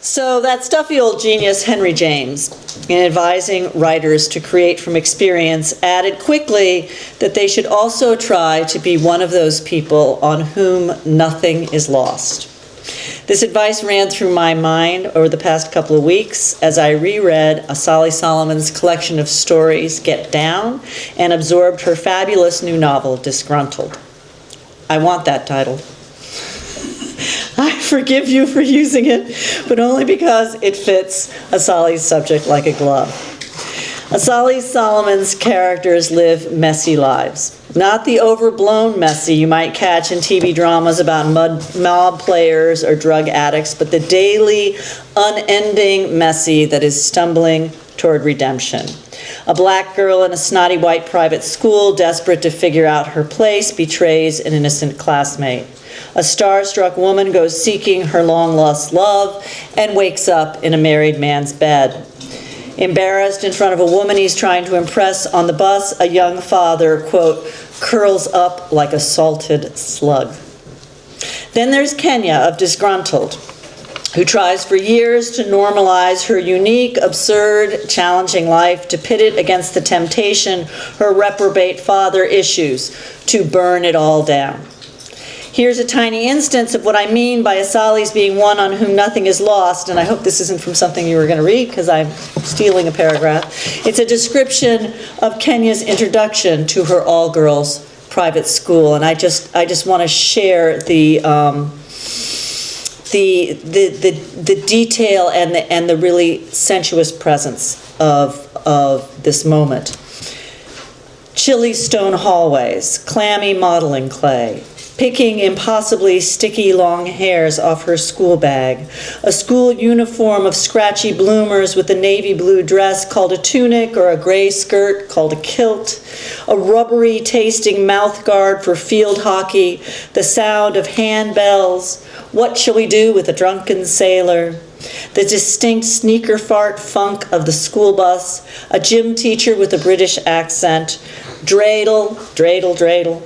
So that stuffy old genius Henry James, in advising writers to create from experience, added quickly that they should also try to be one of those people on whom nothing is lost. This advice ran through my mind over the past couple of weeks as I reread Asali Solomon's collection of stories, Get Down, and absorbed her fabulous new novel, Disgruntled. I want that title. I forgive you for using it, but only because it fits Asali's subject like a glove. Asali Solomon's characters live messy lives. Not the overblown messy you might catch in TV dramas about mob players or drug addicts, but the daily, unending messy that is stumbling toward redemption. A black girl in a snotty white private school, desperate to figure out her place, betrays an innocent classmate. A star-struck woman goes seeking her long-lost love and wakes up in a married man's bed. Embarrassed in front of a woman he's trying to impress on the bus, a young father, quote, curls up like a salted slug. Then there's Kenya of Disgruntled, who tries for years to normalize her unique, absurd, challenging life, to pit it against the temptation her reprobate father issues, to burn it all down. Here's a tiny instance of what I mean by Asali's being one on whom nothing is lost, and I hope this isn't from something you were going to read because I'm stealing a paragraph. It's a description of Kenya's introduction to her all-girls private school, and I just want to share the detail and the really sensuous presence of this moment. Chilly stone hallways, clammy modeling clay, picking impossibly sticky long hairs off her school bag, a school uniform of scratchy bloomers with a navy blue dress called a tunic or a gray skirt called a kilt, a rubbery tasting mouth guard for field hockey, the sound of handbells, what shall we do with a drunken sailor, the distinct sneaker fart funk of the school bus, a gym teacher with a British accent, dreidel, dreidel, dreidel,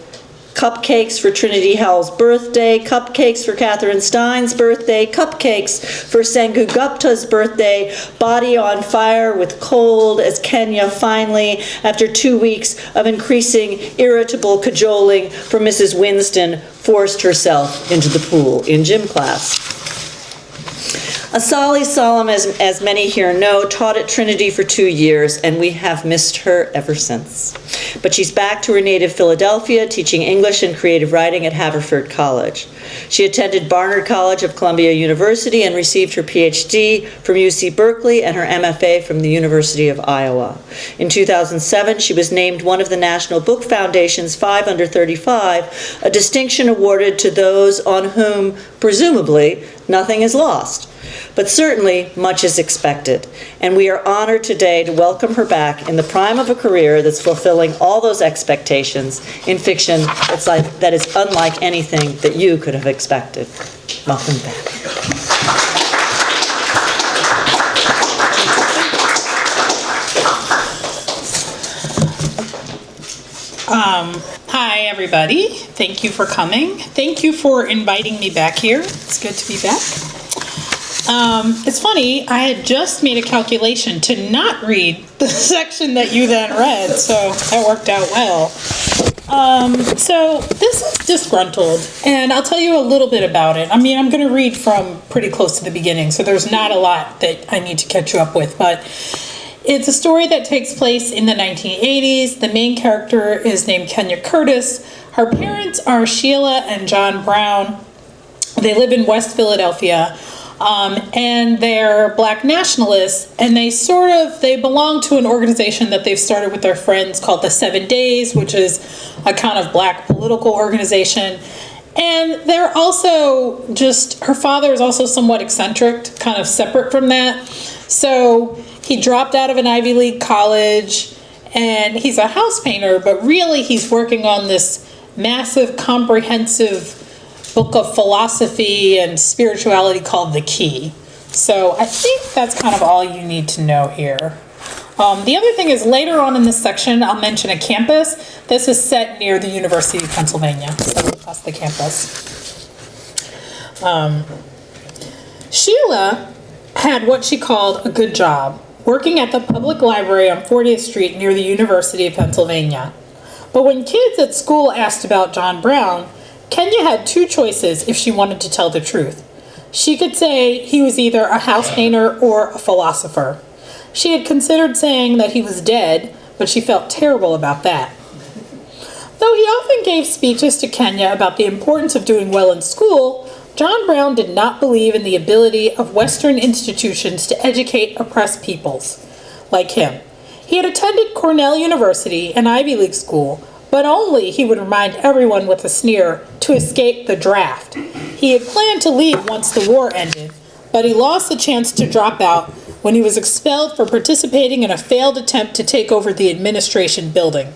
cupcakes for Trinity Howell's birthday, cupcakes for Catherine Stein's birthday, cupcakes for Sengu Gupta's birthday, body on fire with cold as Kenya finally, after 2 weeks of increasing irritable cajoling from Mrs. Winston, forced herself into the pool in gym class. Asali Solomon, as many here know, taught at Trinity for 2 years, and we have missed her ever since. But she's back to her native Philadelphia, teaching English and creative writing at Haverford College. She attended Barnard College of Columbia University and received her PhD from UC Berkeley and her MFA from the University of Iowa. In 2007, she was named one of the National Book Foundation's 5 Under 35, a distinction awarded to those on whom, presumably, nothing is lost. But certainly, much is expected, and we are honored today to welcome her back in the prime of a career that's fulfilling all those expectations in fiction that is unlike anything that you could have expected. Welcome back. Hi, everybody. Thank you for coming. Thank you for inviting me back here. It's good to be back. It's funny, I had just made a calculation to not read the section that you then read, so that worked out well. So this is Disgruntled, and I'll tell you a little bit about it. I mean, I'm going to read from pretty close to the beginning, so there's not a lot that I need to catch you up with, but it's a story that takes place in the 1980s. The main character is named Kenya Curtis. Her parents are Sheila and John Brown. They live in West Philadelphia. And they're black nationalists, and they belong to an organization that they've started with their friends called the 7 Days, which is a kind of black political organization. And they're also her father is also somewhat eccentric, kind of separate from that. So he dropped out of an Ivy League college, and he's a house painter, but really he's working on this massive, comprehensive book of philosophy and spirituality called The Key. So I think that's kind of all you need to know here. The other thing is later on in this section, I'll mention a campus. This is set near the University of Pennsylvania, so that's the campus. Sheila had what she called a good job, working at the public library on 40th Street near the University of Pennsylvania. But when kids at school asked about John Brown, Kenya had two choices if she wanted to tell the truth. She could say he was either a house painter or a philosopher. She had considered saying that he was dead, but she felt terrible about that. Though he often gave speeches to Kenya about the importance of doing well in school, John Brown did not believe in the ability of Western institutions to educate oppressed peoples like him. He had attended Cornell University, an Ivy League school, but only, he would remind everyone with a sneer, to escape the draft. He had planned to leave once the war ended, but he lost the chance to drop out when he was expelled for participating in a failed attempt to take over the administration building.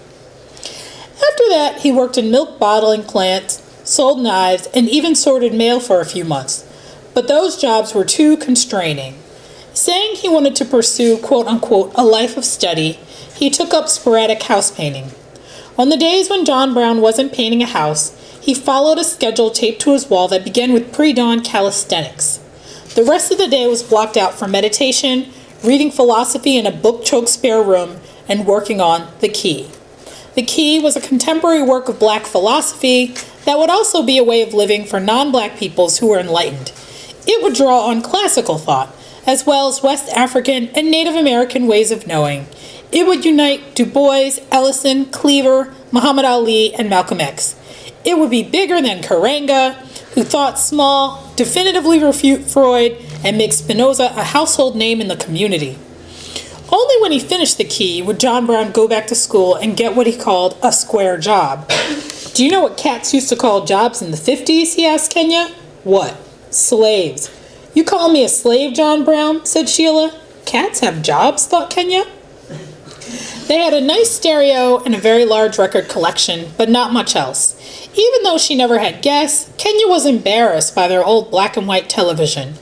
After that, he worked in milk bottling plants, sold knives, and even sorted mail for a few months. But those jobs were too constraining. Saying he wanted to pursue, quote-unquote, a life of study, he took up sporadic house painting. On the days when John Brown wasn't painting a house, he followed a schedule taped to his wall that began with pre-dawn calisthenics. The rest of the day was blocked out for meditation, reading philosophy in a book-choked spare room, and working on The Key. The Key was a contemporary work of black philosophy that would also be a way of living for non-black peoples who were enlightened. It would draw on classical thought, as well as West African and Native American ways of knowing. It would unite Du Bois, Ellison, Cleaver, Muhammad Ali, and Malcolm X. It would be bigger than Karenga, who thought small, definitively refute Freud, and make Spinoza a household name in the community. Only when he finished The Key would John Brown go back to school and get what he called a square job. Do you know what cats used to call jobs in the 50s, he asked Kenya. What? Slaves. You call me a slave, John Brown? Said Sheila. Cats have jobs, thought Kenya. They had a nice stereo and a very large record collection, but not much else. Even though she never had guests, Kenya was embarrassed by their old black and white television.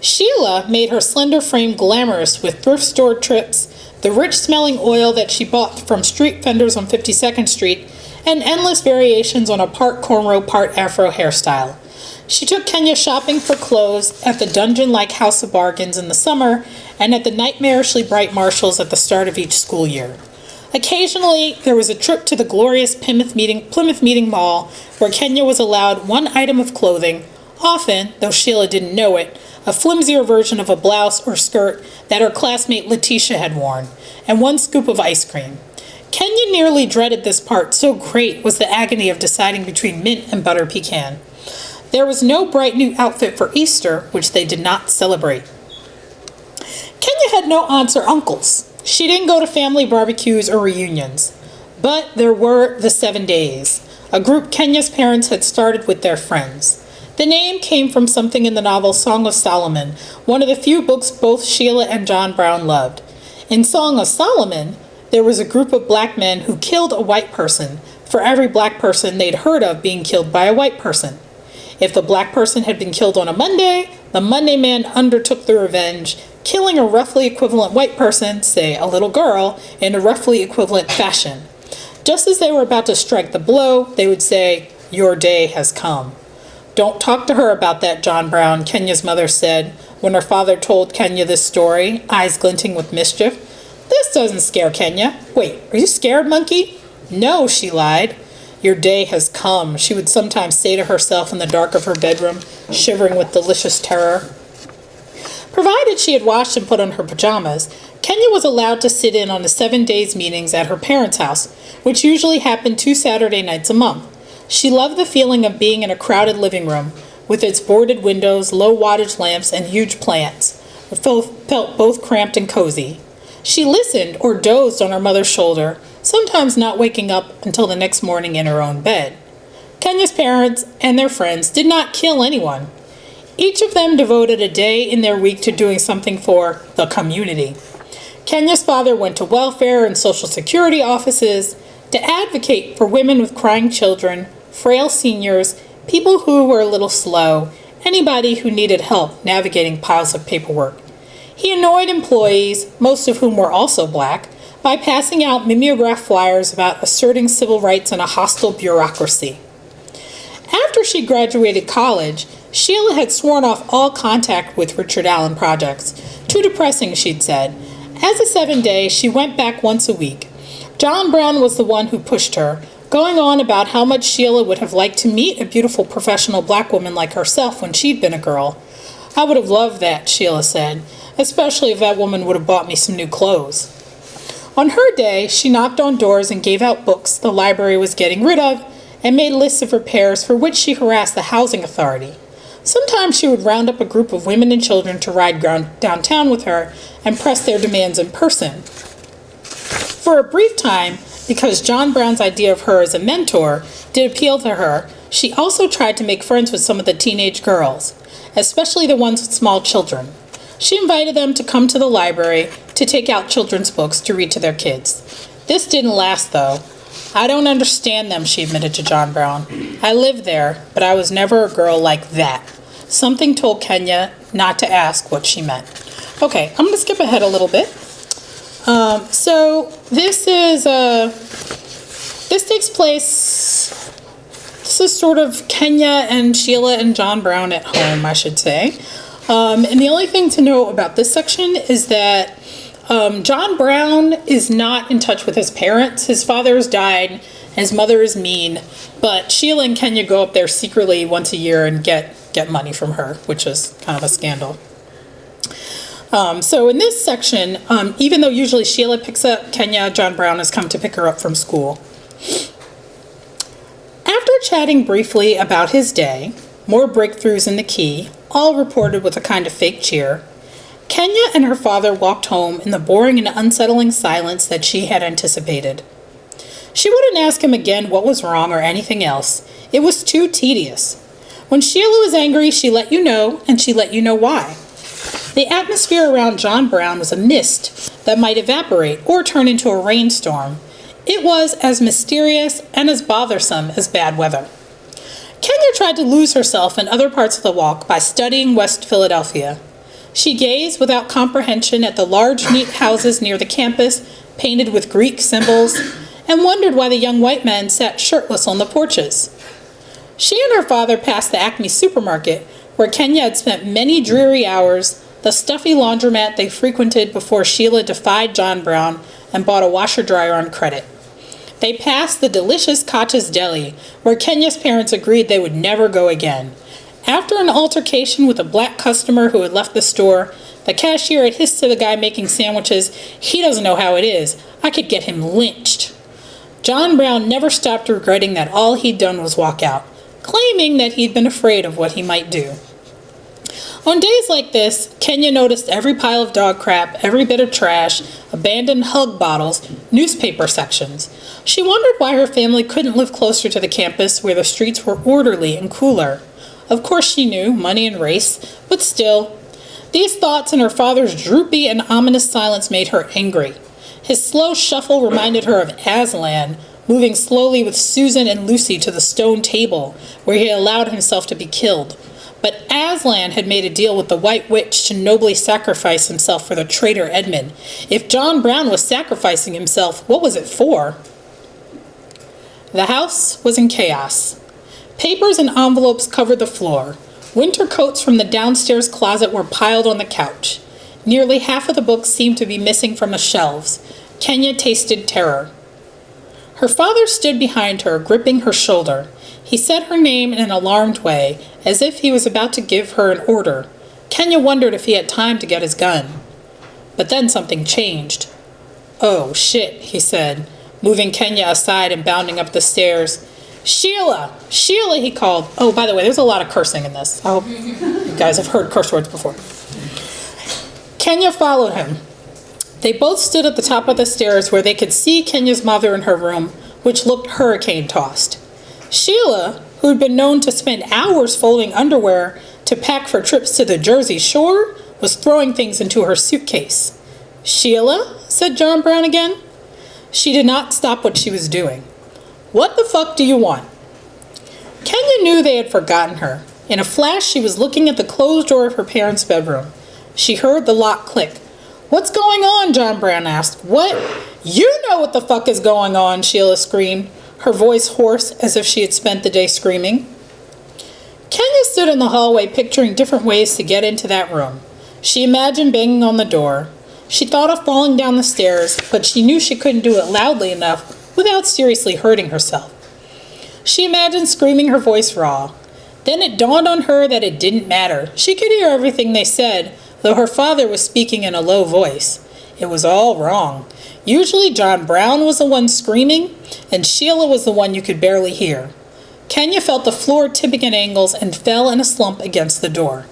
Sheila made her slender frame glamorous with thrift store trips, the rich-smelling oil that she bought from street vendors on 52nd Street, and endless variations on a part cornrow, part afro hairstyle. She took Kenya shopping for clothes at the dungeon-like House of Bargains in the summer and at the nightmarishly bright Marshalls at the start of each school year. Occasionally, there was a trip to the glorious Plymouth Meeting Mall where Kenya was allowed one item of clothing, often, though Sheila didn't know it, a flimsier version of a blouse or skirt that her classmate Letitia had worn, and one scoop of ice cream. Kenya nearly dreaded this part, so great was the agony of deciding between mint and butter pecan. There was no bright new outfit for Easter, which they did not celebrate. Kenya had no aunts or uncles. She didn't go to family barbecues or reunions. But there were the 7 Days, a group Kenya's parents had started with their friends. The name came from something in the novel Song of Solomon, one of the few books both Sheila and John Brown loved. In Song of Solomon, there was a group of black men who killed a white person for every black person they'd heard of being killed by a white person. If the black person had been killed on a Monday, the Monday man undertook the revenge, killing a roughly equivalent white person, say a little girl, in a roughly equivalent fashion. Just as they were about to strike the blow, they would say, "Your day has come." "Don't talk to her about that, John Brown," Kenya's mother said, when her father told Kenya this story, eyes glinting with mischief. "This doesn't scare Kenya. Wait, are you scared, monkey?" "No," she lied. "Your day has come," she would sometimes say to herself in the dark of her bedroom, shivering with delicious terror. Provided she had washed and put on her pajamas, Kenya was allowed to sit in on the 7 Days meetings at her parents' house, which usually happened 2 Saturday nights a month. She loved the feeling of being in a crowded living room, with its boarded windows, low wattage lamps, and huge plants. It felt both cramped and cozy. She listened or dozed on her mother's shoulder, sometimes not waking up until the next morning in her own bed. Kenya's parents and their friends did not kill anyone. Each of them devoted a day in their week to doing something for the community. Kenya's father went to welfare and social security offices to advocate for women with crying children, frail seniors, people who were a little slow, anybody who needed help navigating piles of paperwork. He annoyed employees, most of whom were also black, by passing out mimeograph flyers about asserting civil rights in a hostile bureaucracy. After she graduated college, Sheila had sworn off all contact with Richard Allen projects. Too depressing, she'd said. As a 7-day, she went back once a week. John Brown was the one who pushed her, going on about how much Sheila would have liked to meet a beautiful professional black woman like herself when she'd been a girl. I would have loved that, Sheila said, especially if that woman would have bought me some new clothes. On her day, she knocked on doors and gave out books the library was getting rid of and made lists of repairs for which she harassed the housing authority. Sometimes she would round up a group of women and children to ride downtown with her and press their demands in person. For a brief time, because John Brown's idea of her as a mentor did appeal to her, she also tried to make friends with some of the teenage girls, especially the ones with small children. She invited them to come to the library to take out children's books to read to their kids. This didn't last, though. I don't understand them, she admitted to John Brown. I lived there, but I was never a girl like that. Something told Kenya not to ask what she meant. Okay, I'm going to skip ahead a little bit. So this takes place, this is sort of Kenya and Sheila and John Brown at home, I should say. And the only thing to know about this section is that John Brown is not in touch with his parents. His father has died, and his mother is mean, but Sheila and Kenya go up there secretly once a year and get money from her, which is kind of a scandal. So in this section, even though usually Sheila picks up Kenya, John Brown has come to pick her up from school. After chatting briefly about his day, more breakthroughs in the key, all reported with a kind of fake cheer, Kenya and her father walked home in the boring and unsettling silence that she had anticipated. She wouldn't ask him again what was wrong or anything else. It was too tedious. When Sheila was angry, she let you know, and she let you know why. The atmosphere around John Brown was a mist that might evaporate or turn into a rainstorm. It was as mysterious and as bothersome as bad weather. Kenya tried to lose herself in other parts of the walk by studying West Philadelphia. She gazed without comprehension at the large, neat houses near the campus, painted with Greek symbols, and wondered why the young white men sat shirtless on the porches. She and her father passed the Acme supermarket, where Kenya had spent many dreary hours, the stuffy laundromat they frequented before Sheila defied John Brown and bought a washer-dryer on credit. They passed the delicious Kacha's Deli, where Kenya's parents agreed they would never go again. After an altercation with a black customer who had left the store, the cashier had hissed to the guy making sandwiches, "He doesn't know how it is. I could get him lynched." John Brown never stopped regretting that all he'd done was walk out, claiming that he'd been afraid of what he might do. On days like this, Kenya noticed every pile of dog crap, every bit of trash, abandoned hug bottles, newspaper sections. She wondered why her family couldn't live closer to the campus where the streets were orderly and cooler. Of course she knew, money and race, but still. These thoughts and her father's droopy and ominous silence made her angry. His slow shuffle reminded her of Aslan, moving slowly with Susan and Lucy to the stone table where he had allowed himself to be killed. But Aslan had made a deal with the White Witch to nobly sacrifice himself for the traitor Edmund. If John Brown was sacrificing himself, what was it for? The house was in chaos. Papers and envelopes covered the floor. Winter coats from the downstairs closet were piled on the couch. Nearly half of the books seemed to be missing from the shelves. Kenya tasted terror. Her father stood behind her, gripping her shoulder. He said her name in an alarmed way, as if he was about to give her an order. Kenya wondered if he had time to get his gun. But then something changed. "Oh, shit," he said, moving Kenya aside and bounding up the stairs. "Sheila! Sheila!" he called. Oh, by the way, there's a lot of cursing in this. I hope you guys have heard curse words before. Kenya followed him. They both stood at the top of the stairs where they could see Kenya's mother in her room, which looked hurricane-tossed. Sheila, who had been known to spend hours folding underwear to pack for trips to the Jersey Shore, was throwing things into her suitcase. "Sheila?" said John Brown again. She did not stop what she was doing. "What the fuck do you want?" Kenya knew they had forgotten her. In a flash, she was looking at the closed door of her parents' bedroom. She heard the lock click. "What's going on?" John Brown asked. "What? You know what the fuck is going on," Sheila screamed, her voice hoarse as if she had spent the day screaming. Kenya stood in the hallway picturing different ways to get into that room. She imagined banging on the door. She thought of falling down the stairs, but she knew she couldn't do it loudly enough without seriously hurting herself. She imagined screaming her voice raw. Then it dawned on her that it didn't matter. She could hear everything they said, though her father was speaking in a low voice. It was all wrong. Usually John Brown was the one screaming, and Sheila was the one you could barely hear. Kenya felt the floor tipping at angles and fell in a slump against the door.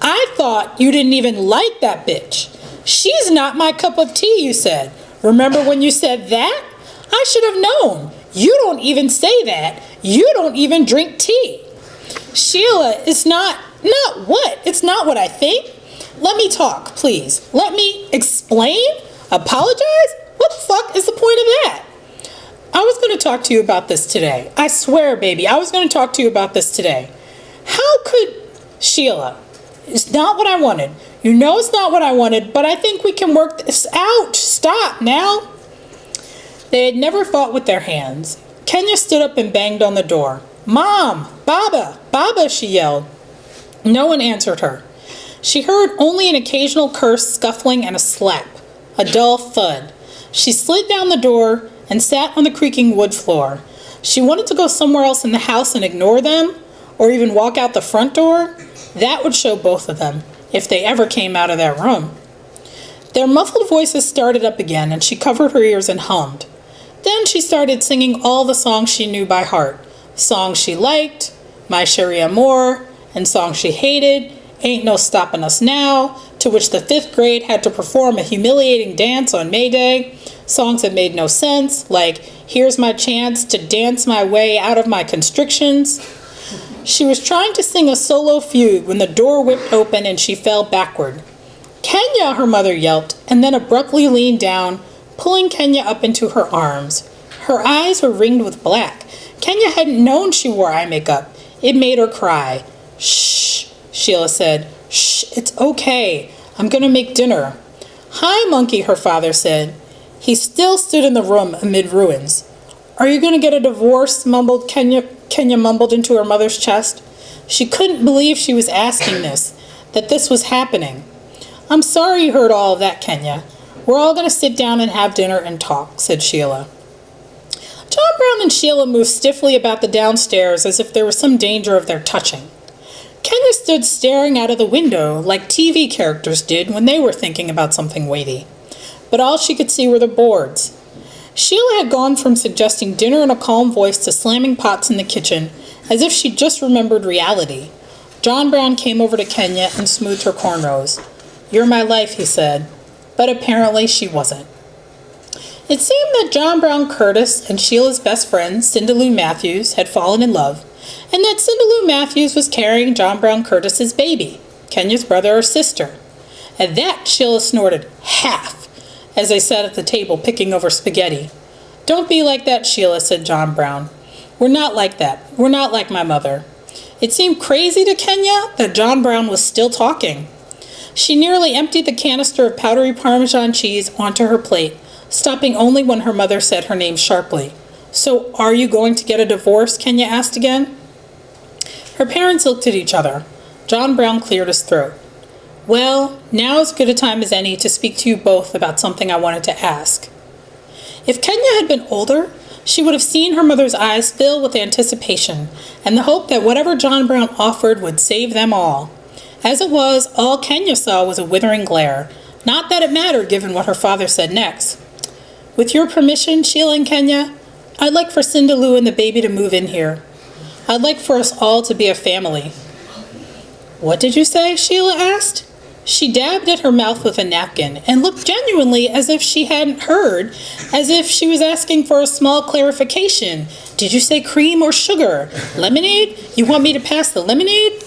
I thought you didn't even like that bitch. She's not my cup of tea, you said. Remember when you said that? I should have known. You don't even say that. You don't even drink tea. Sheila, it's not what? It's not what I think. Let me talk, please. Let me explain? Apologize? What the fuck is the point of that? I was going to talk to you about this today. I swear, baby, I was going to talk to you about this today. How could... Sheila, it's not what I wanted. You know it's not what I wanted, but I think we can work this out. Stop now. They had never fought with their hands. Kenya stood up and banged on the door. Mom! Baba! Baba! She yelled. No one answered her. She heard only an occasional curse, scuffling, and a slap. A dull thud. She slid down the door and sat on the creaking wood floor. She wanted to go somewhere else in the house and ignore them, or even walk out the front door. That would show both of them, if they ever came out of that room. Their muffled voices started up again, and she covered her ears and hummed. Then she started singing all the songs she knew by heart. Songs she liked, My Cherie Amour, and songs she hated, Ain't No Stoppin' Us Now, to which the 5th grade had to perform a humiliating dance on May Day. Songs that made no sense, like Here's My Chance to Dance My Way Out of My Constrictions. She was trying to sing a solo fugue when the door whipped open and she fell backward. Kenya, her mother yelped, and then abruptly leaned down, pulling Kenya up into her arms. Her eyes were ringed with black. Kenya hadn't known she wore eye makeup. It made her cry. Shh, Sheila said. Shh, it's okay. I'm going to make dinner. Hi, monkey, her father said. He still stood in the room amid ruins. Are you going to get a divorce? Mumbled Kenya. Kenya mumbled into her mother's chest. She couldn't believe she was asking this, that this was happening. I'm sorry you heard all of that, Kenya. We're all going to sit down and have dinner and talk, said Sheila. John Brown and Sheila moved stiffly about the downstairs as if there was some danger of their touching. Kenya stood staring out of the window like TV characters did when they were thinking about something weighty. But all she could see were the boards. Sheila had gone from suggesting dinner in a calm voice to slamming pots in the kitchen, as if she'd just remembered reality. John Brown came over to Kenya and smoothed her cornrows. You're my life, he said. But apparently she wasn't. It seemed that John Brown Curtis and Sheila's best friend, Cinda Lou Matthews, had fallen in love, and that Cinda Lou Matthews was carrying John Brown Curtis's baby, Kenya's brother or sister. At that, Sheila snorted, half, as they sat at the table picking over spaghetti. Don't be like that, Sheila, said John Brown. We're not like that. We're not like my mother. It seemed crazy to Kenya that John Brown was still talking. She nearly emptied the canister of powdery Parmesan cheese onto her plate, stopping only when her mother said her name sharply. So, are you going to get a divorce? Kenya asked again. Her parents looked at each other. John Brown cleared his throat. Well, now is as good a time as any to speak to you both about something I wanted to ask. If Kenya had been older, she would have seen her mother's eyes fill with anticipation and the hope that whatever John Brown offered would save them all. As it was, all Kenya saw was a withering glare. Not that it mattered given what her father said next. With your permission, Sheila and Kenya, I'd like for Cinda Lou and the baby to move in here. I'd like for us all to be a family. What did you say? Sheila asked. She dabbed at her mouth with a napkin and looked genuinely as if she hadn't heard, as if she was asking for a small clarification. Did you say cream or sugar? Lemonade? You want me to pass the lemonade?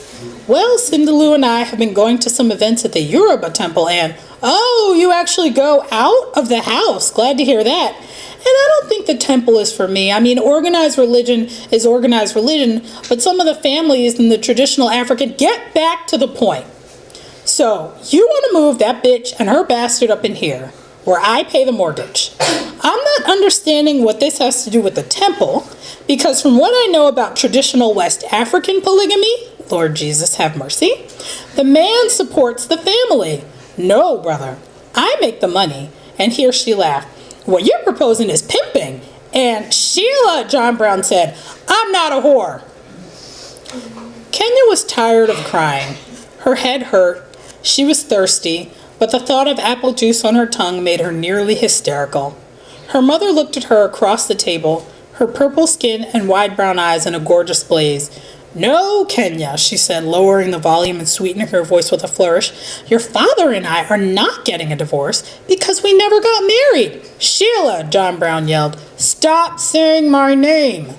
Well, Cinda Lou and I have been going to some events at the Yoruba temple and, oh, you actually go out of the house. Glad to hear that. And I don't think the temple is for me. I mean, organized religion is organized religion, but some of the families in the traditional African, get back to the point. So, you want to move that bitch and her bastard up in here, where I pay the mortgage. I'm not understanding what this has to do with the temple. Because from what I know about traditional West African polygamy, Lord Jesus have mercy, the man supports the family. No, brother, I make the money. And here she laughed. What you're proposing is pimping. And Sheila, John Brown said, I'm not a whore. Kenya was tired of crying. Her head hurt. She was thirsty, but the thought of apple juice on her tongue made her nearly hysterical. Her mother looked at her across the table, her purple skin and wide brown eyes in a gorgeous blaze. No, Kenya, she said, lowering the volume and sweetening her voice with a flourish. Your father and I are not getting a divorce because we never got married. Sheila, John Brown yelled, stop saying my name.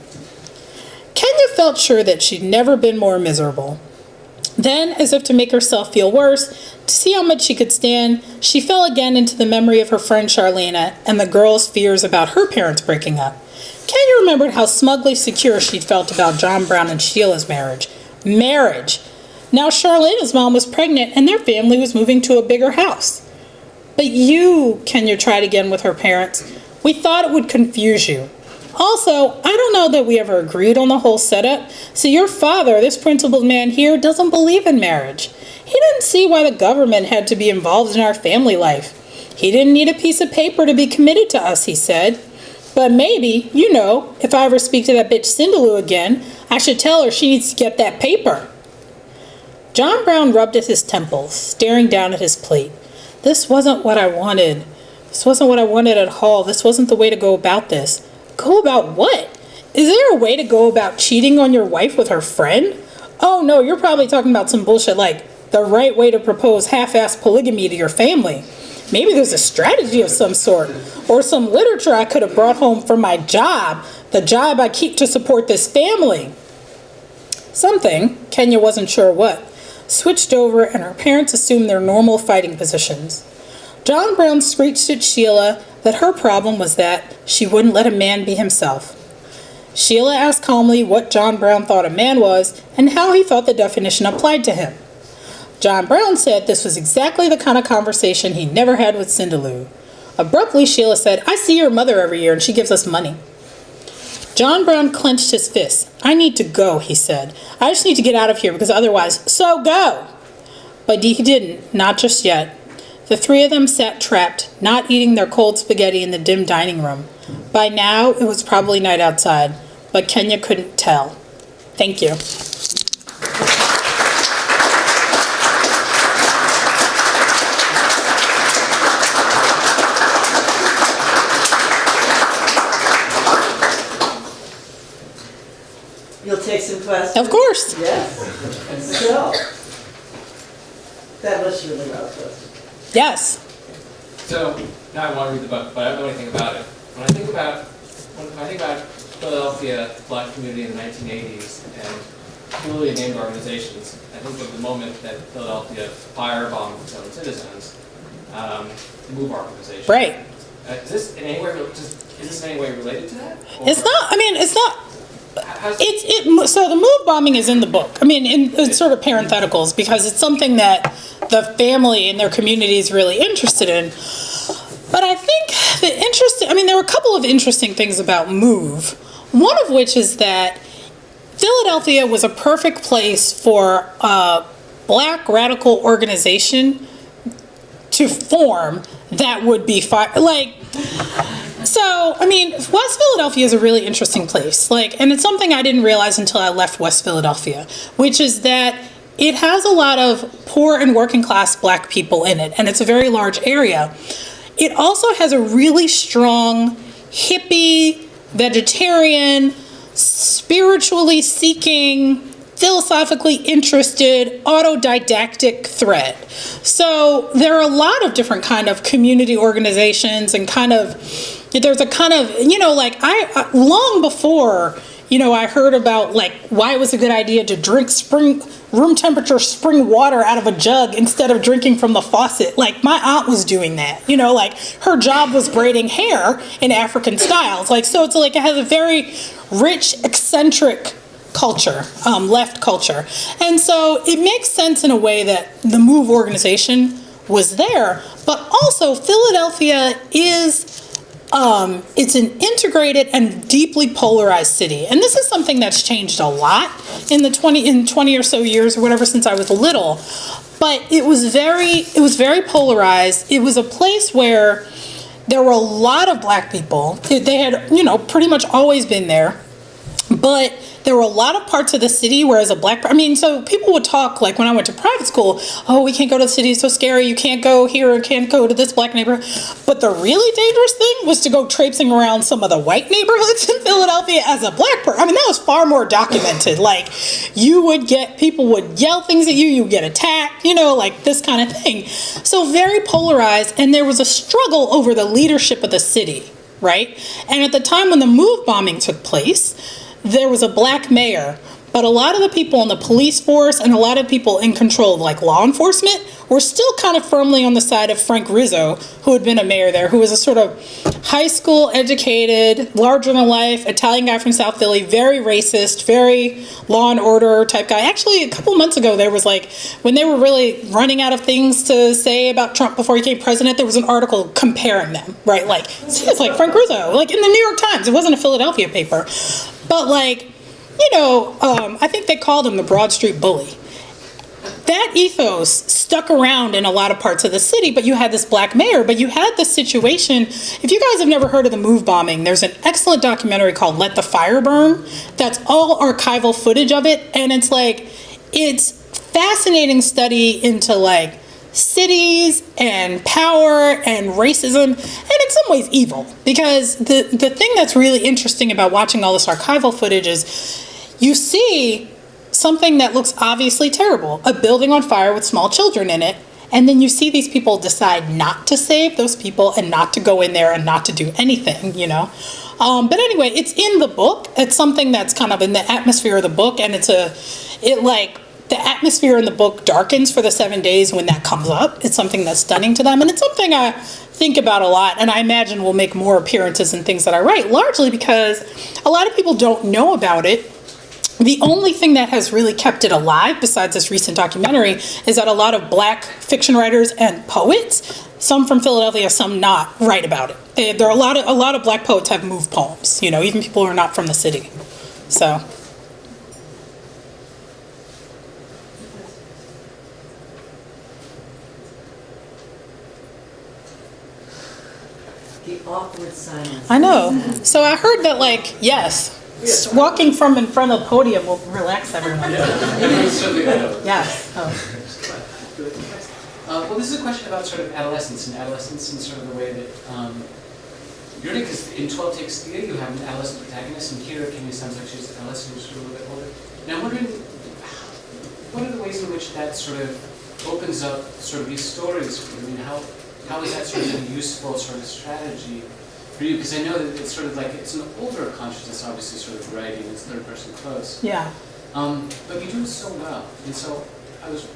Kenya felt sure that she'd never been more miserable. Then, as if to make herself feel worse, to see how much she could stand, she fell again into the memory of her friend Charlena and the girl's fears about her parents breaking up. Kenya remembered how smugly secure she'd felt about John Brown and Sheila's marriage. Marriage! Now Charlena's mom was pregnant and their family was moving to a bigger house. But you, Kenya tried again with her parents, we thought it would confuse you. Also, I don't know that we ever agreed on the whole setup. So your father, this principled man here, doesn't believe in marriage. He didn't see why the government had to be involved in our family life. He didn't need a piece of paper to be committed to us, he said. But maybe, if I ever speak to that bitch Cindaloo again, I should tell her she needs to get that paper. John Brown rubbed at his temples, staring down at his plate. This wasn't what I wanted. This wasn't what I wanted at all. This wasn't the way to go about this. Go about what? Is there a way to go about cheating on your wife with her friend? Oh no, you're probably talking about some bullshit like the right way to propose half-assed polygamy to your family. Maybe there's a strategy of some sort, or some literature I could have brought home from my job, the job I keep to support this family. Something, Kenya wasn't sure what, switched over and her parents assumed their normal fighting positions. John Brown screeched at Sheila that her problem was that she wouldn't let a man be himself. Sheila asked calmly what John Brown thought a man was and how he thought the definition applied to him. John Brown said this was exactly the kind of conversation he never had with Cindaloo. Abruptly, Sheila said, I see your mother every year and she gives us money. John Brown clenched his fists. I need to go, he said. I just need to get out of here because otherwise, so go! But he didn't, not just yet. The three of them sat trapped, not eating their cold spaghetti in the dim dining room. By now, it was probably night outside, but Kenya couldn't tell. Thank you. You'll take some questions? Of course. Yes. So, that was really well question. Yes. So, now I want to read the book, but I don't know anything about it. When I think about Philadelphia Black community in the 1980s and truly named organizations, I think of the moment that Philadelphia firebombed its own citizens, the MOVE organization. Right. Is this in any way related to that? Or It's not, it's not. how's- So the move bombing is in the book. It's sort of parentheticals because it's something that the family and their community is really interested in. But I think there were a couple of interesting things about MOVE. One of which is that Philadelphia was a perfect place for a black radical organization to form that would be West Philadelphia is a really interesting place. And it's something I didn't realize until I left West Philadelphia, which is that it has a lot of poor and working class black people in it, and it's a very large area. It also has a really strong hippie, vegetarian, spiritually seeking, philosophically interested, autodidactic thread. So there are a lot of different kind of community organizations and there's a kind of, I long before, I heard about why it was a good idea to drink room temperature spring water out of a jug instead of drinking from the faucet. My aunt was doing that, her job was braiding hair in African styles. So it has a very rich, eccentric culture, left culture. And so it makes sense in a way that the MOVE organization was there, but also Philadelphia is it's an integrated and deeply polarized city. And this is something that's changed a lot in the 20 or so years or whatever since I was little. But it was very polarized. It was a place where there were a lot of black people. They had, pretty much always been there. But there were a lot of parts of the city where as a black, so people would talk, like when I went to private school, oh, we can't go to the city, it's so scary, you can't go here, or can't go to this black neighborhood. But the really dangerous thing was to go traipsing around some of the white neighborhoods in Philadelphia as a black person. That was far more documented. Like, people would yell things at you, you would get attacked, like this kind of thing. So very polarized, and there was a struggle over the leadership of the city, right? And at the time when the MOVE bombing took place, there was a black mayor, but a lot of the people in the police force and a lot of people in control of like law enforcement were still kind of firmly on the side of Frank Rizzo, who had been a mayor there, who was a sort of high school educated, larger than life Italian guy from South Philly, very racist, very law and order type guy. Actually, a couple months ago, there was like, when they were really running out of things to say about Trump before he became president, there was an article comparing them, right? Like, it's like Frank Rizzo, like in the New York Times. It wasn't a Philadelphia paper. But like, I think they called him the Broad Street Bully. That ethos stuck around in a lot of parts of the city, but you had this black mayor, but you had this situation. If you guys have never heard of the MOVE bombing, there's an excellent documentary called Let the Fire Burn. That's all archival footage of it. And it's fascinating study into like cities and power and racism, and in some ways evil. Because the thing that's really interesting about watching all this archival footage is you see something that looks obviously terrible, a building on fire with small children in it, and then you see these people decide not to save those people and not to go in there and not to do anything, But anyway, it's in the book. It's something that's kind of in the atmosphere of the book, and the atmosphere in the book darkens for the 7 days when that comes up. It's something that's stunning to them, and it's something I think about a lot, and I imagine will make more appearances in things that I write, largely because a lot of people don't know about it. The only thing that has really kept it alive, besides this recent documentary, is that a lot of black fiction writers and poets, some from Philadelphia, some not, write about it. There are a lot of black poets have MOVE poems, even people who are not from the city. So. The awkward silence. I know. So I heard that, yes. Walking from in front of the podium will relax everyone. Yes. Oh. Well, this is a question about sort of adolescence and sort of the way that because in 12 Takes Theater you have an adolescent protagonist, and here Kimmy sounds like she's an adolescent who's sort of a little bit older. Now I'm wondering, what are the ways in which that sort of opens up sort of these stories for you? How is that sort of a useful sort of strategy for you? Because I know that it's sort of like, it's an older consciousness, obviously, sort of writing, it's third person close. Yeah. But you do it so well. And so I was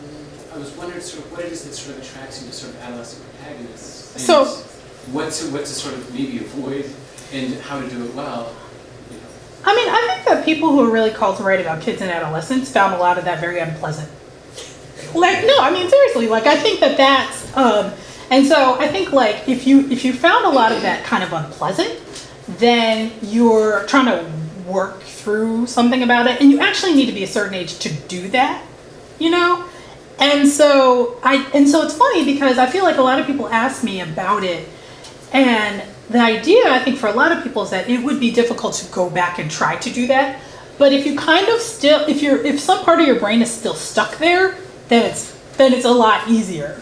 wondering sort of what it is that sort of attracts you to sort of adolescent protagonists. And So what to sort of maybe avoid and how to do it well. I think that people who are really called to write about kids and adolescents found a lot of that very unpleasant. Seriously, I think that's and so I think if you found a lot of that kind of unpleasant, then you're trying to work through something about it, and you actually need to be a certain age to do that, And so it's funny because I feel like a lot of people ask me about it, and the idea I think for a lot of people is that it would be difficult to go back and try to do that. But if you kind of still, if some part of your brain is still stuck there, then it's a lot easier,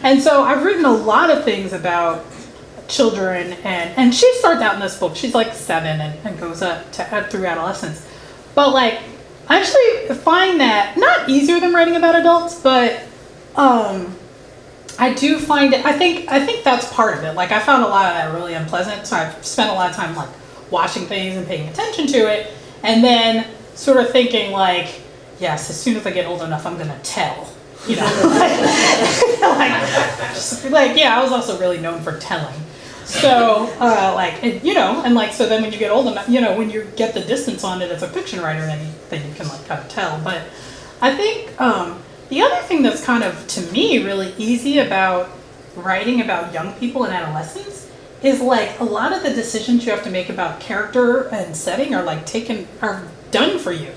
And so I've written a lot of things about children, and she starts out in this book, she's like 7 and goes up through adolescence. But I actually find that not easier than writing about adults, but I do find it, I think that's part of it. I found a lot of that really unpleasant, so I've spent a lot of time watching things and paying attention to it, and then sort of thinking yes, as soon as I get old enough, I'm gonna tell. I was also really known for telling. So, so then when you get old enough, when you get the distance on it as a fiction writer, then you can kind of tell. But I think the other thing that's kind of, to me, really easy about writing about young people and adolescents is like a lot of the decisions you have to make about character and setting are done for you.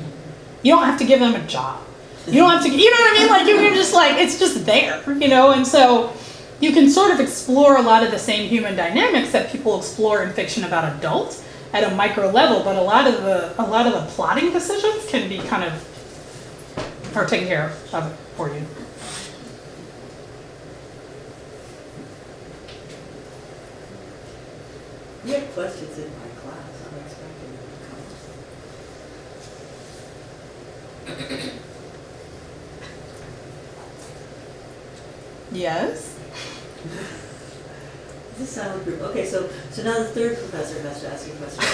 You don't have to give them a job. You don't have to, you know what I mean? Like, you can just like, it's just there, you know? And so you can sort of explore a lot of the same human dynamics that people explore in fiction about adults at a micro level, but a lot of the plotting decisions can be kind of, are taken care of it for you. We had questions in my class. I'm expecting them to come. Yes? This is a silent group. Okay, so now the third professor has to ask you a question.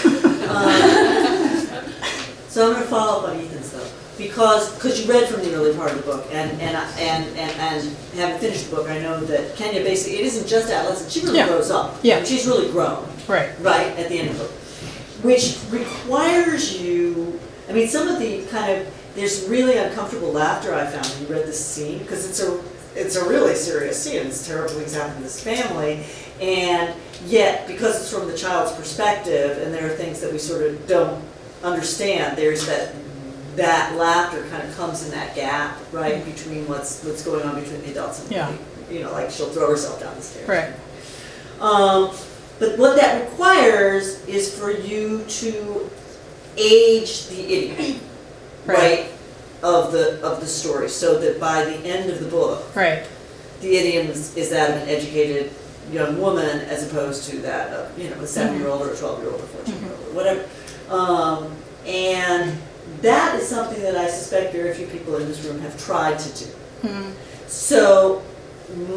So I'm going to follow up on Ethan's though, because you read from the early part of the book, and having finished the book, I know that Kenya basically, it isn't just adolescent. She really grows up. Yeah. She's really grown. Right. Right at the end of the book, which requires you. I mean, some of the kind of there's really uncomfortable laughter I found when you read this scene, because it's a really serious scene. It's terrible things happen to this family, and yet because it's from the child's perspective, and there are things that we sort of don't understand, there's that laughter kind of comes in that gap, right, between what's going on between the adults and the, you know, like she'll throw herself down the stairs. Right. But what that requires is for you to age the idiom, right, of the story, so that by the end of the book, Right. the idiom is that of an educated young woman as opposed to that of, you know, a 7-year-old or a 12-year-old or 14-year-old or whatever. And that is something that I suspect very few people in this room have tried to do. Mm-hmm. So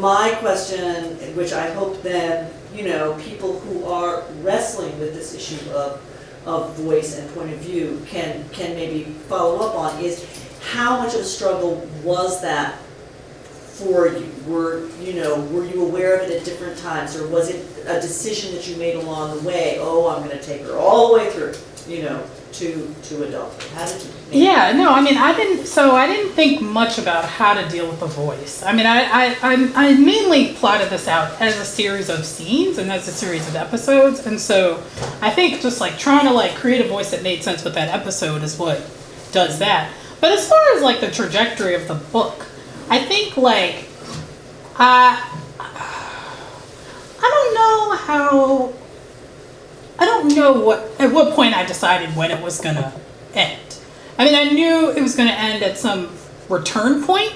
my question, which I hope then, you know, people who are wrestling with this issue of voice and point of view can maybe follow up on, is how much of a struggle was that for you? Were you aware of it at different times, or was it a decision that you made along the way? Oh, I'm going to take her all the way through, you know, to adulthood. How did you? Yeah, no, I mean, I didn't think much about how to deal with the voice. I mean, I mainly plotted this out as a series of scenes and as a series of episodes, and so I think just like trying to like create a voice that made sense with that episode is what does that. But as far as like the trajectory of the book, I think like I don't know at what point I decided when it was gonna end. I mean, I knew it was gonna end at some return point,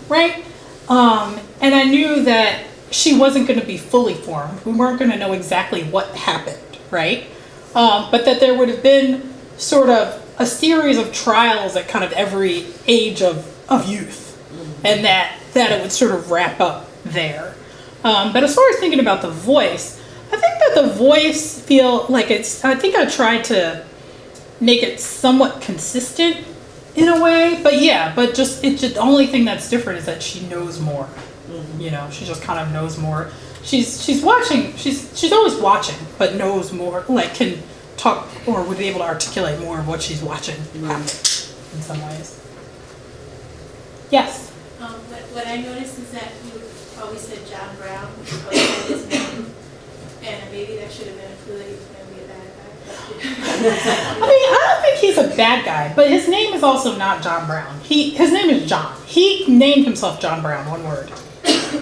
right? And I knew that she wasn't gonna be fully formed. We weren't gonna know exactly what happened, right? But that there would have been sort of a series of trials at kind of every age of youth, and that it would sort of wrap up there. But as far as thinking about the voice, I think that the voice I think I tried to make it somewhat consistent in a way, but the only thing that's different is that she knows more. Mm-hmm. You know, she just kind of knows more. She's watching, she's always watching, but knows more, like can talk or would be able to articulate more of what she's watching happen in some ways. Yes? What I noticed is that you always said John Brown, which always had his name, and maybe that should have been a clue that he was going to be a bad guy. I mean, I don't think he's a bad guy, but his name is also not John Brown. His name is John. He named himself John Brown, one word,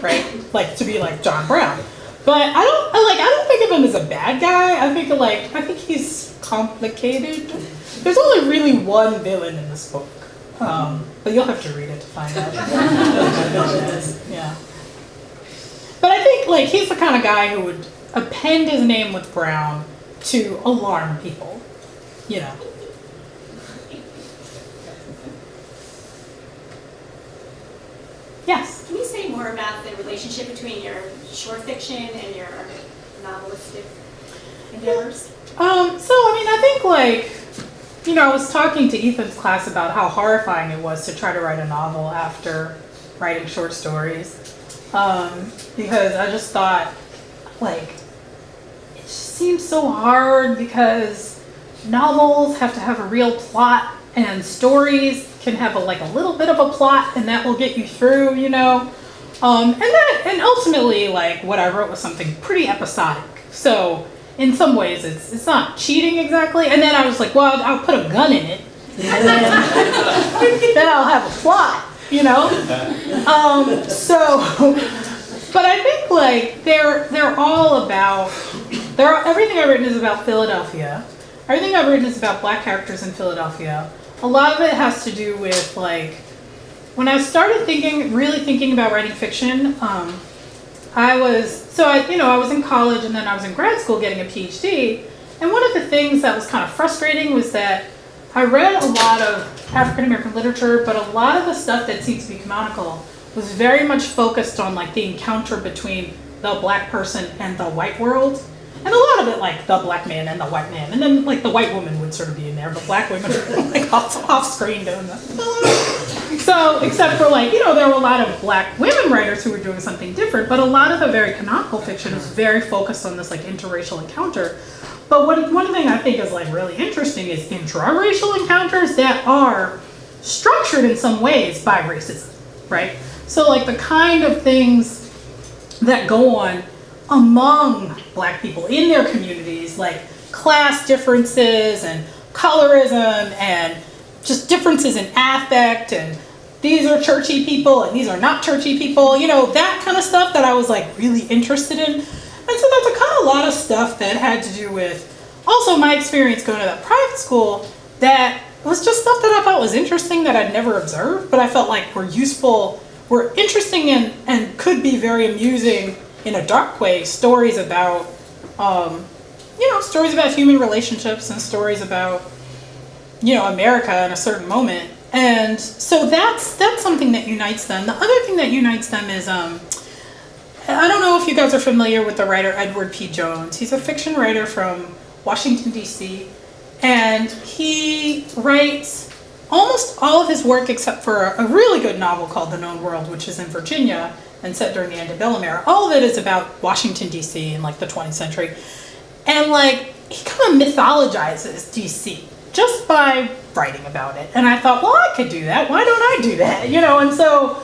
right? Like to be like John Brown. But I don't think of him as a bad guy. I think he's complicated. There's only really one villain in this book, but you'll have to read it to find out. Yeah. But I think like he's the kind of guy who would append his name with Brown to alarm people, you know. Yes. Can you say more about the relationship between your short fiction and your novelistic endeavors? So I mean, I think like, you know, I was talking to Ethan's class about how horrifying it was to try to write a novel after writing short stories, because I just thought like it just seems so hard because novels have to have a real plot and stories can have a little bit of a plot and that will get you through, you know. And ultimately like what I wrote was something pretty episodic. So in some ways, it's not cheating exactly. And then I was like, well, I'll put a gun in it, and then I'll have a plot, you know. But I think like they're all about. Everything I've written is about Philadelphia. Everything I've written is about Black characters in Philadelphia. A lot of it has to do with like when I started really thinking about writing fiction. I was in college and then I was in grad school getting a PhD. And one of the things that was kind of frustrating was that I read a lot of African American literature, but a lot of the stuff that seemed to be canonical was very much focused on like the encounter between the Black person and the white world. And a lot of it, like the Black man and the white man, and then like the white woman would sort of be in there, but Black women are like off screen doing that. So, except for like, there were a lot of Black women writers who were doing something different, but a lot of the very canonical fiction was very focused on this like interracial encounter. But one thing I think is like really interesting is intraracial encounters that are structured in some ways by racism, right? So like the kind of things that go on among Black people in their communities, like class differences and colorism and just differences in affect, and these are churchy people and these are not churchy people, that kind of stuff that I was like really interested in. And so that's a lot of stuff that had to do with also my experience going to that private school that was just stuff that I thought was interesting that I'd never observed, but I felt like were useful, were interesting and could be very amusing in a dark way. Stories about, stories about human relationships and stories about, America in a certain moment. And so that's something that unites them. The other thing that unites them is, I don't know if you guys are familiar with the writer Edward P. Jones. He's a fiction writer from Washington, D.C., and he writes almost all of his work except for a really good novel called The Known World, which is in Virginia and set during the antebellum era. All of it is about Washington, D.C. in like the 20th century. And like, he kind of mythologizes D.C. just by writing about it. And I thought, well, I could do that. Why don't I do that? And so,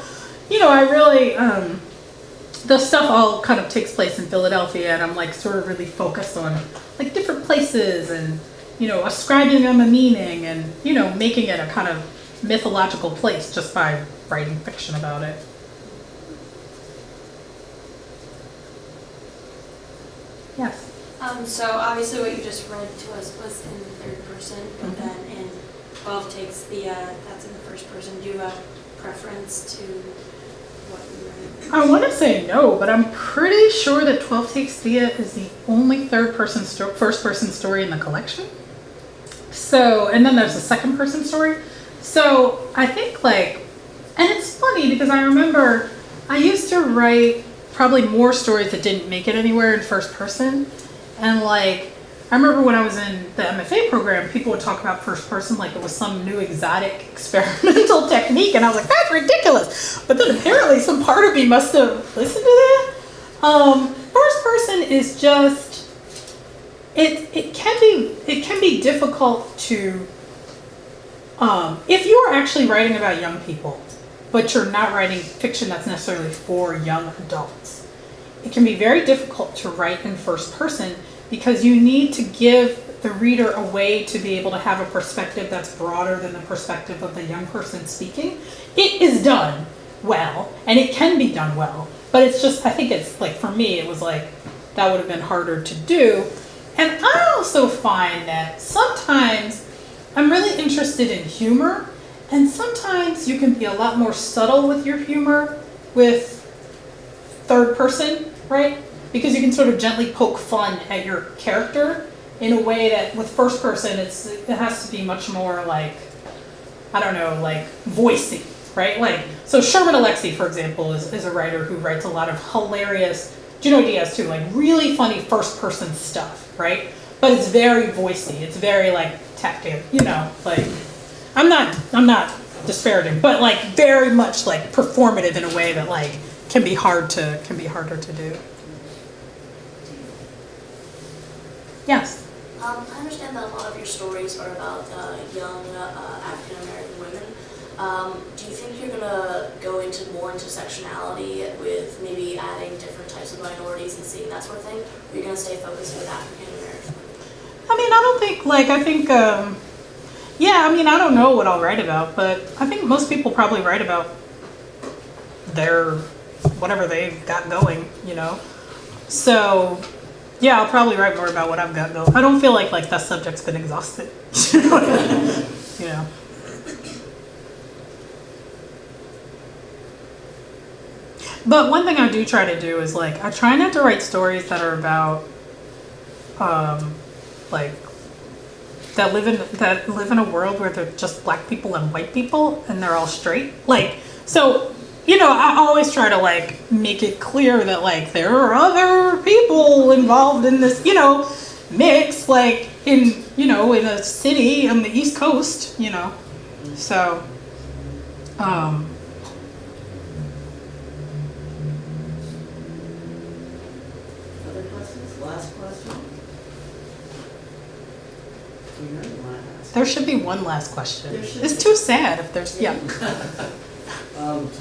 I really, the stuff all kind of takes place in Philadelphia, and I'm like sort of really focused on like different places and, ascribing them a meaning and, making it a kind of mythological place just by writing fiction about it. Yes. So obviously what you just read to us was in the third person, but then in 12 takes that's in the first person. Do you have preference to what you read? I want to say no, but I'm pretty sure that 12 Takes Thea is the only first person story in the collection. So, and then there's a second person story. So I think and it's funny because I remember I used to write probably more stories that didn't make it anywhere in first person. And I remember when I was in the MFA program, people would talk about first person like it was some new exotic experimental technique. And I was like, that's ridiculous. But then apparently some part of me must have listened to that. First person is just, it can be difficult to, if you are actually writing about young people, but you're not writing fiction that's necessarily for young adults, it can be very difficult to write in first person because you need to give the reader a way to be able to have a perspective that's broader than the perspective of the young person speaking. It is done well, and it can be done well, but it's just, I think it's for me, it was that would have been harder to do. And I also find that sometimes I'm really interested in humor, and sometimes you can be a lot more subtle with your humor with third person, right? Because you can sort of gently poke fun at your character in a way that with first person, it has to be much more voicey, right? So Sherman Alexie, for example, is a writer who writes a lot of hilarious, Junot Diaz too, really funny first person stuff, right? But it's very voicey. It's very tactile, I'm not disparaging, but very much performative in a way that can be harder to do. Yes. I understand that a lot of your stories are about young African American women. Do you think you're gonna go go into more intersectionality with maybe adding different types of minorities and seeing that sort of thing? Or are you going to stay focused with African American? I mean, I don't think, like, I think, yeah, I mean, I don't know what I'll write about, but I think most people probably write about their, whatever they've got going, you know? So, yeah, I'll probably write more about what I've got going. I don't feel like that subject's been exhausted, you know? But one thing I do try to do is, like, I try not to write stories that are about, like, that live in a world where they're just black people and white people and they're all straight. Like, so, you know, I always try to, like, make it clear that, like, there are other people involved in this, you know, mix, like, in, you know, in a city on the East Coast, you know. So, Other questions? Last question? You know you want to ask. there should be one last question. There should It's be. too sad if there's, yeah. Do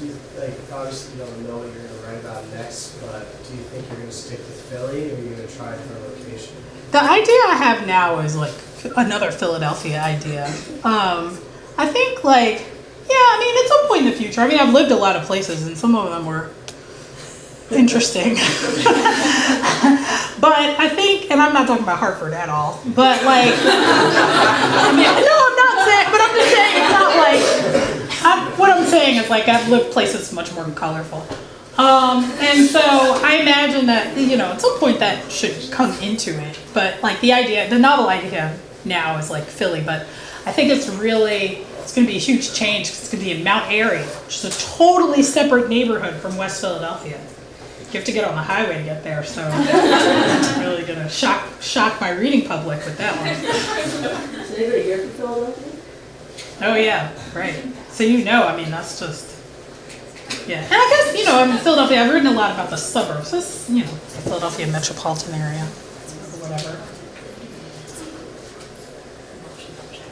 you, like, obviously you don't know what you're gonna write about next, but do you think you're gonna stick with Philly, or are you gonna try for a location? The idea I have now is like another Philadelphia idea. I think like, yeah, I mean, at some point in the future, I mean, I've lived a lot of places and some of them were interesting. But I think, and I'm not talking about Hartford at all, but like, I mean, no, I'm not saying, but I'm just saying it's not like, what I'm saying is like, I've lived places much more colorful. And so I imagine that, you know, at some point that should come into it. But like the idea, the novel idea now is like Philly, but I think it's going to be a huge change. It's going to be in Mount Airy, which is a totally separate neighborhood from West Philadelphia. You have to get on the highway to get there, so I'm really going to shock my reading public with that one. Is anybody here from Philadelphia? Oh yeah, right. So you know, I mean, that's just, yeah. And I guess, you know, in Philadelphia, I've written a lot about the suburbs. This, you know, the Philadelphia metropolitan area, or whatever.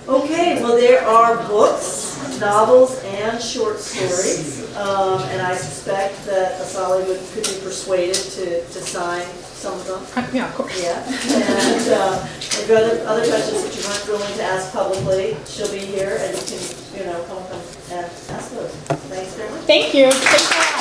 Okay, well, there are books, novels, and short stories, and I suspect that Asali could be persuaded to sign some of them. Yeah, of course. Yeah, and if you have other questions that you weren't willing to ask publicly, she'll be here, and you can, you know, come and ask those. Thanks very much. Thank you. Thanks a lot.